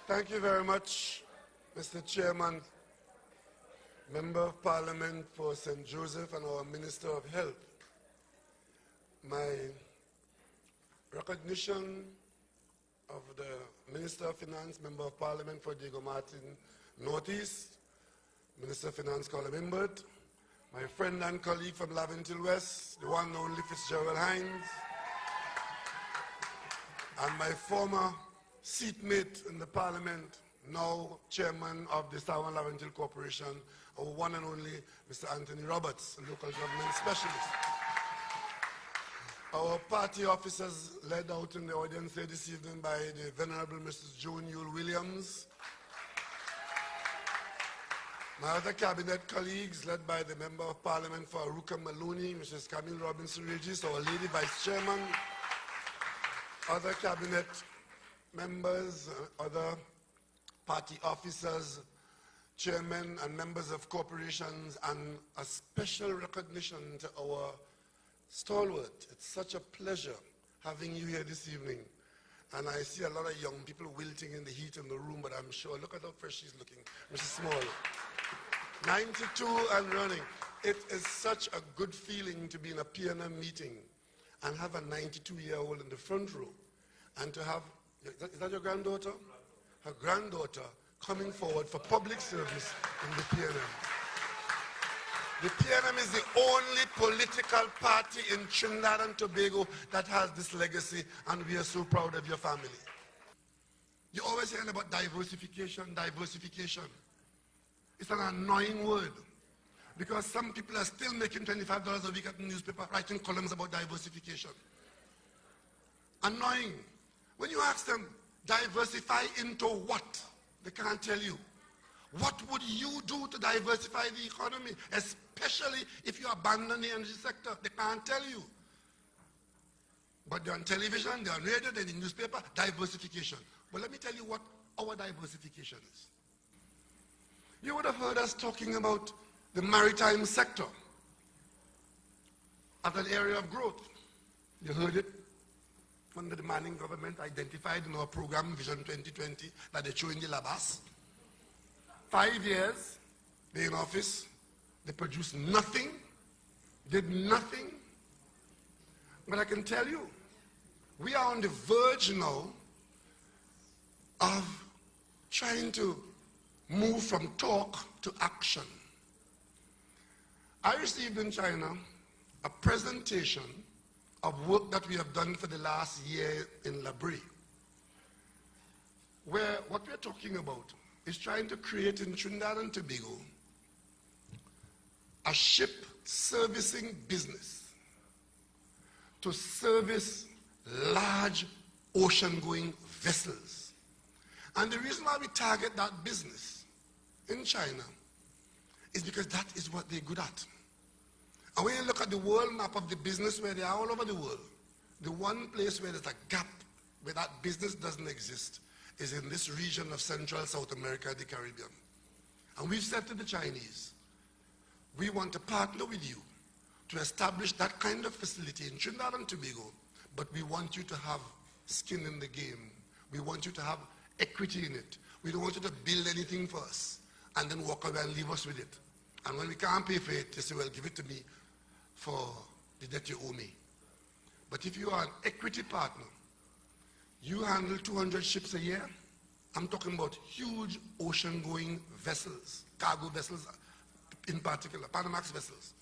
Thank you very much, Mr. Chairman, Member of Parliament for St. Joseph and our Minister of Health. My recognition of the Minister of Finance, Member of Parliament for Diego Martin Northeast, Minister of Finance Colin Imbert, my friend and colleague from Laventille West, the one and only Fitzgerald Hines, and my former seatmate in the Parliament, now Chairman of the Southern Laventille Corporation, our one and only Mr. Anthony Roberts, local government specialist. Our party officers led out in the audience here this evening by the Venerable Mrs. Joan Yule Williams. My other cabinet colleagues, led by the Member of Parliament for Aruka Maloney, Mrs. Camille Robinson-Regis, our Lady Vice Chairman, other cabinet members, other party officers, chairmen and members of corporations, and a special recognition to our stalwart. It's such a pleasure having you here this evening. And I see a lot of young people wilting in the heat in the room, but I'm sure, look at how fresh she's looking, Mrs. Small. 92 and running. It is such a good feeling to be in a PNM meeting and have a 92-year-old in the front row, and to have, is that your granddaughter? Her granddaughter coming forward for public service in the PNM. The PNM is the only political party in Trinidad and Tobago that has this legacy, and we are so proud of your family. You always hear about diversification, diversification. It's an annoying word, because some people are still making $25 a week at the newspaper writing columns about diversification. Annoying. When you ask them, diversify into what? They can't tell you. What would you do to diversify the economy, especially if you abandon the energy sector? They can't tell you. But they're on television, they're on radio, they're in the newspaper, diversification. But let me tell you what our diversification is. You would have heard us talking about the maritime sector as an area of growth. You heard it when the demanding government identified in our program Vision 2020 that they threw in the labas. 5 years, they're in office, they produced nothing, did nothing. But I can tell you, we are on the verge now of trying to move from talk to action. I received in China a presentation of work that we have done for the last year in Brea, where what we're talking about is trying to create in Trinidad and Tobago a ship servicing business to service large ocean-going vessels. And the reason why we target that business in China is because that is what they're good at. And when you look at the world map of the business where they are all over the world, the one place where there's a gap where that business doesn't exist is in this region of Central South America, the Caribbean. And we've said to the Chinese, we want to partner with you to establish that kind of facility in Trinidad and Tobago, but we want you to have skin in the game. We want you to have equity in it. We don't want you to build anything for us and then walk away and leave us with it. And when we can't pay for it, they say, well, give it to me for the debt you owe me. But if you are an equity partner, you handle 200 ships a year. I'm talking about huge ocean-going vessels, cargo vessels in particular, Panamax vessels.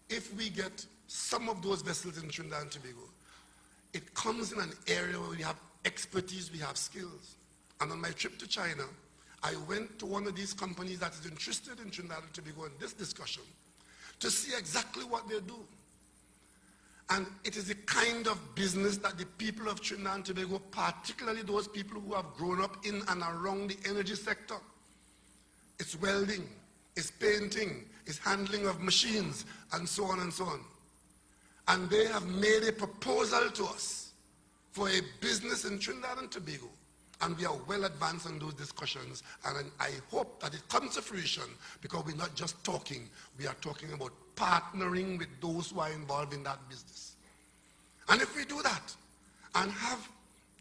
If we get some of those vessels in Trinidad and Tobago, it comes in an area where we have expertise, we have skills. And on my trip to China, I went to one of these companies that is interested in Trinidad and Tobago in this discussion to see exactly what they do. And it is the kind of business that the people of Trinidad and Tobago, particularly those people who have grown up in and around the energy sector, it's welding, it's painting, it's handling of machines, and so on and so on. And they have made a proposal to us for a business in Trinidad and Tobago. And we are well advanced in those discussions, and I hope that it comes to fruition, because we're not just talking, we are talking about partnering with those who are involved in that business. And if we do that and have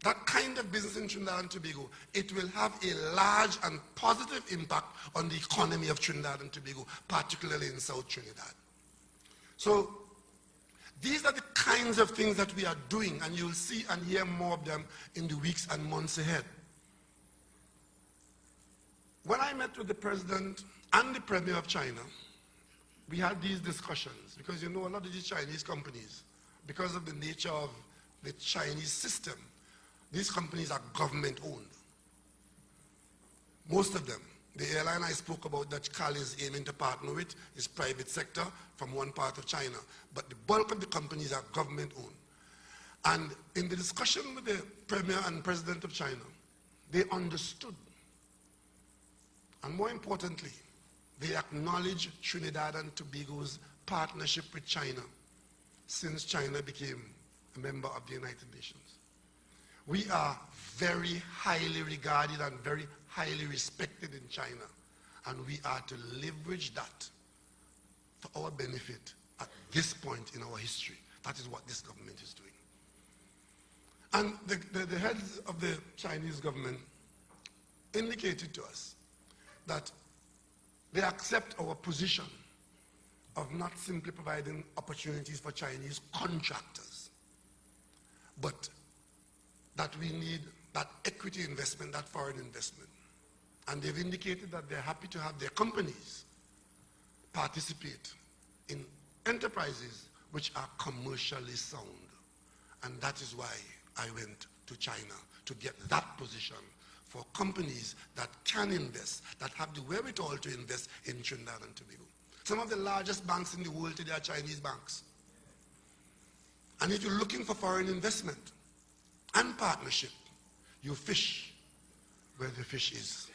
that kind of business in Trinidad and Tobago, it will have a large and positive impact on the economy of Trinidad and Tobago, particularly in South Trinidad. So these are the kinds of things that we are doing, and you'll see and hear more of them in the weeks and months ahead. When I met with the president and the premier of China, we had these discussions, because you know a lot of these Chinese companies, because of the nature of the Chinese system, these companies are government-owned. Most of them. The airline I spoke about that Cal is aiming to partner with is private sector from one part of China. But the bulk of the companies are government-owned. And in the discussion with the Premier and President of China, they understood. And more importantly, they acknowledged Trinidad and Tobago's partnership with China since China became a member of the United Nations. We are very highly regarded and very highly respected in China, and we are to leverage that for our benefit at this point in our history. That is what this government is doing. And the heads of the Chinese government indicated to us that they accept our position of not simply providing opportunities for Chinese contractors, but that we need that equity investment, that foreign investment. And they've indicated that they're happy to have their companies participate in enterprises which are commercially sound. And that is why I went to China, to get that position for companies that can invest, that have the wherewithal to invest in Trinidad and Tobago. Some of the largest banks in the world today are Chinese banks. And if you're looking for foreign investment and partnership, you fish where the fish is.